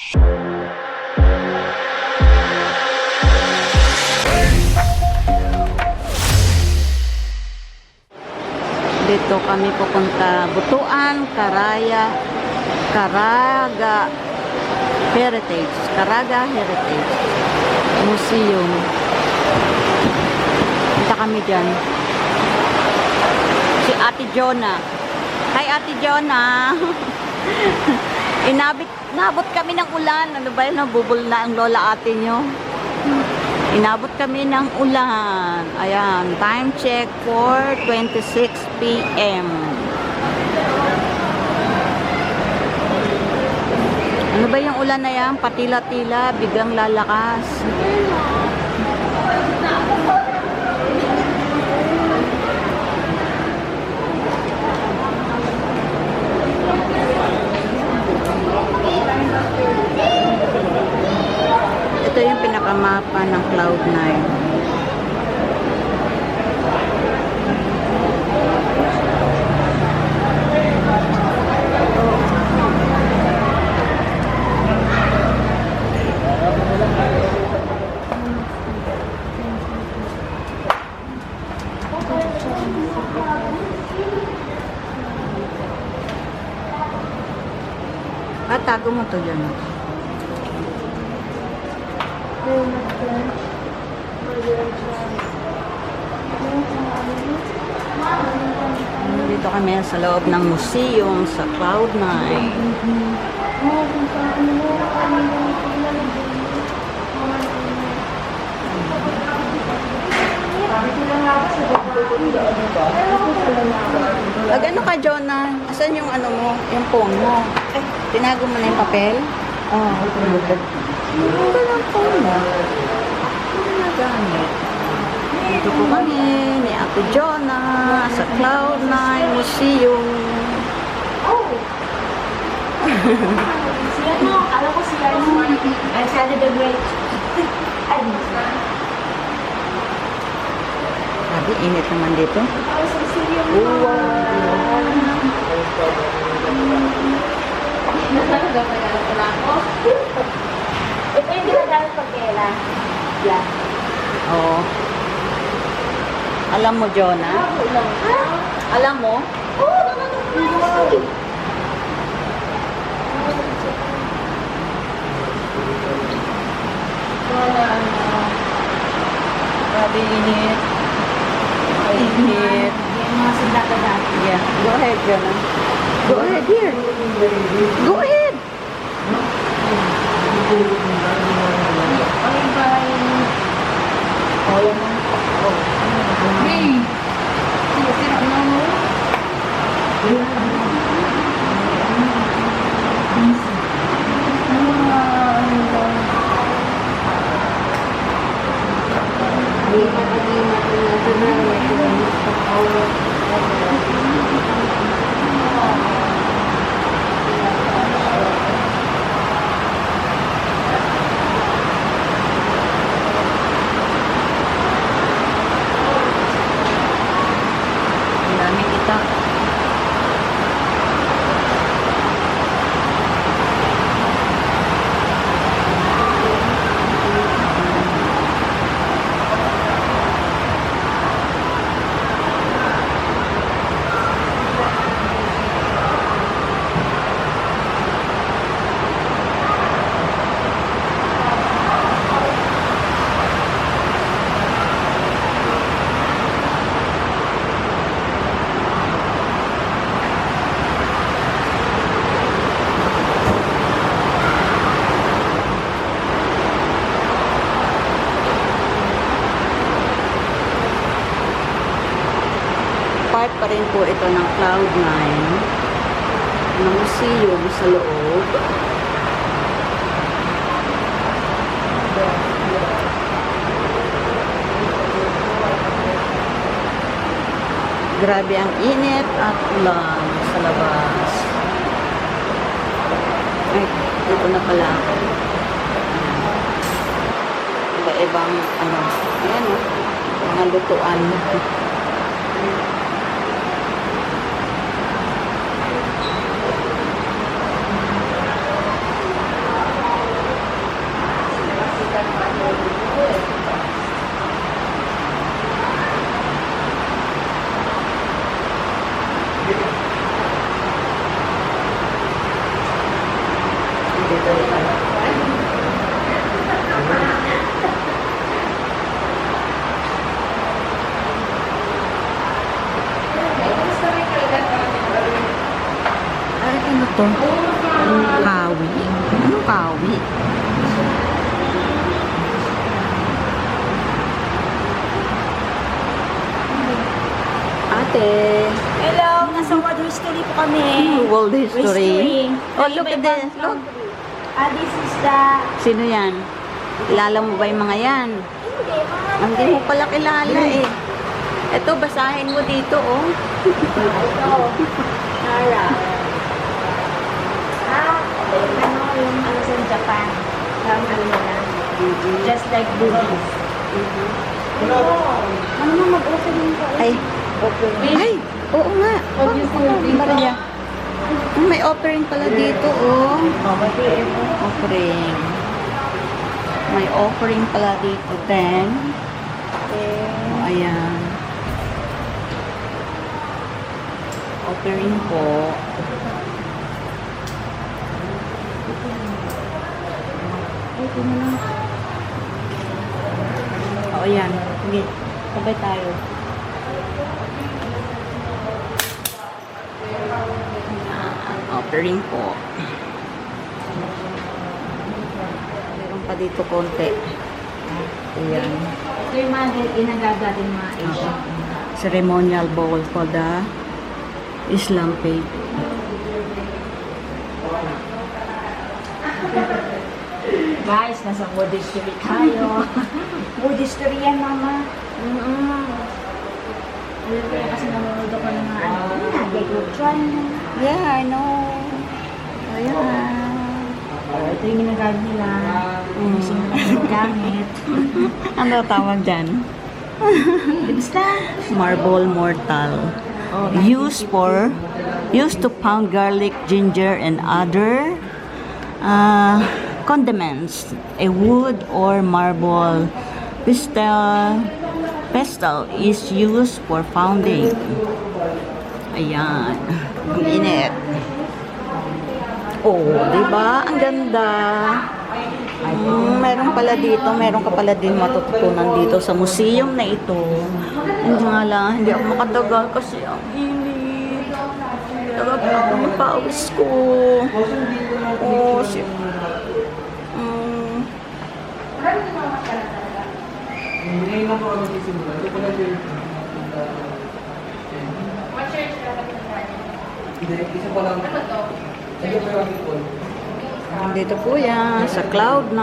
Dito kami pupunta, Butuan, Caraga Heritage Museum. Punta kami dyan. Si Ate Jonah. Hi Ate Jonah. Inabot kami ng ulan. Ano ba yun? Nabubul na ang lola ate nyo. Inabot kami ng ulan. Ayan, time check for 26 p.m. Ano ba yung ulan na yan? Patila-tila, biglang lalakas. Ito yung pinakamapa ng Cloud9. Tago mo to dyan. Dito kami sa loob ng museum sa Cloud9. Ano ka, Jonah? Asan yung ano mo? Yung phone mo? Eh, tinago mo na yung papel? Oo. Ano ba lang phone mo? Ano nagamit? Dito po kami ni Ate Jonah sa Cloud9 Museum. Oh! Siya no, alam ko siya no. Alexander the Great. Ay, sabi, init naman dito. Ito yung ginagamit pag kailan. Yeah. Oo. Alam mo, Jonah? Alam mo? Oo, nananong. Grabe init. Init. Yung mga sundata dati. Yeah. Go ahead, Jonah. Go ahead, here. Go ahead. Okay, bye. Oh, yan na. Oh. Hey! Sino mo? Daming kita. Part pa rin po ito ng Cloud9 na museum sa loob. Grabe ang init at ulan sa labas. Ay, dito na pala ako. Iba-ibang ano. Ayan o. Mga lutuan. Ay, ano to? Kawi. Ano kawi? Ate. Hello, nasa World History po kami. World history. Oh, look at this. Look. This is the... Sino yan? Kilala mo ba yung mga yan? Hindi, mga... Hindi mo pala kilala eh. Ito, basahin mo dito, oh. Ito. Nara. Ito yung ano sa Japan. Sabi nila. Just like Buddhist. Ano na mag-opening ko? Ay. Ay, oo nga. Maria. May offering pala dito, oh. Offering. May offering pala dito, 10. Oh, ayan. Offering po. Ito na lang. Oh, ayan. Sige, sabay tayo. Offering po. Meron pa dito konti. Ayan. Ito yung mga ginagawa din mga Asian. Ceremonial bowl for the Islam faith. Guys, nasa World History tayo. World History yan, mama. Kaya kasi nanonood ako ng mga ano. Nag-group Yeah, I know. Ayan. Ito yung ginagamit nila. Yung mga gamit. Ano tawag dyan? Basta. Marble mortal. Oh, Used to pound garlic, ginger, and other condiments. A wood or marble pestle is used for pounding. Ayan. Ang init. Oh, di ba? Ang ganda. Meron pala dito, meron ka pala din matututunan dito sa museum na ito. Hindi nga lang, hindi ako makatagal kasi ang init. Talaga ako yung pawis ko. Oh, shit. Dito po yan sa Cloud9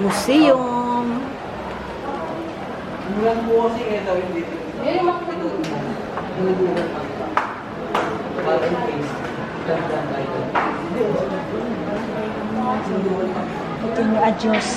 Museum. Ito yung adios.